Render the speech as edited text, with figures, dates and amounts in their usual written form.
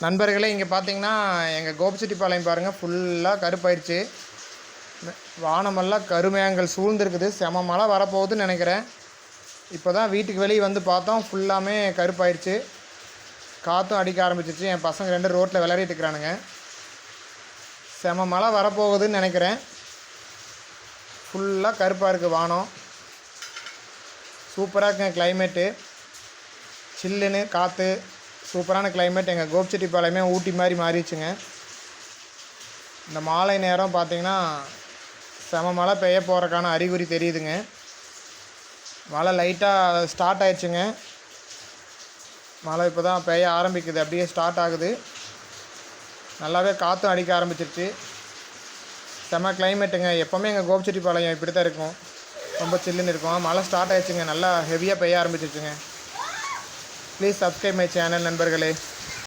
நண்பர்களே, இங்கே பார்த்தீங்கன்னா எங்கள் கோபிச்செட்டிப்பாளையம் பாருங்கள், ஃபுல்லாக கருப்பாயிடுச்சு. வானமெல்லாம் கருமேகங்கள் சூழ்ந்துருக்குது. செம மழை வரப்போகுதுன்னு நினைக்கிறேன். இப்போ தான் வீட்டுக்கு வெளியே வந்து பார்த்தோம், ஃபுல்லாமே கருப்பாயிடுச்சு. காற்றும் அடிக்க ஆரம்பிச்சிருச்சு. என் பசங்க 2 ரோட்டில் விளையாடிட்டு இருக்கிறானுங்க. செம மழை வரப்போகுதுன்னு நினைக்கிறேன். ஃபுல்லாக கருப்பாக இருக்குது வானம். சூப்பராக இருக்குங்க கிளைமேட்டு. சில்லுன்னு காற்று, சூப்பரான கிளைமேட். எங்கள் கோபிச்செட்டிப்பாளையமே ஊட்டி மாதிரி மாறிடுச்சுங்க. இந்த மாலை நேரம் பார்த்திங்கன்னா செம மழை பெய்ய போகிறக்கான அறிகுறி தெரியுதுங்க. மழை லைட்டாக ஸ்டார்ட் ஆயிடுச்சுங்க. மழை இப்போ தான் பெய்ய ஆரம்பிக்குது, அப்படியே ஸ்டார்ட் ஆகுது. நல்லாவே காற்றும் அடிக்க ஆரம்பிச்சிருச்சு. செம கிளைமேட்டுங்க. எப்போவுமே எங்கள் கோபிச்செட்டிப்பாளையம் இப்படி தான் இருக்கும், ரொம்ப சில்லுன்னு இருக்கும். மழை ஸ்டார்ட் ஆயிடுச்சுங்க, நல்லா ஹெவியாக பெய்ய ஆரம்பிச்சிருச்சுங்க. ப்ளீஸ் சப்ஸ்கிரைப் மை சேனல் நண்பர்களே.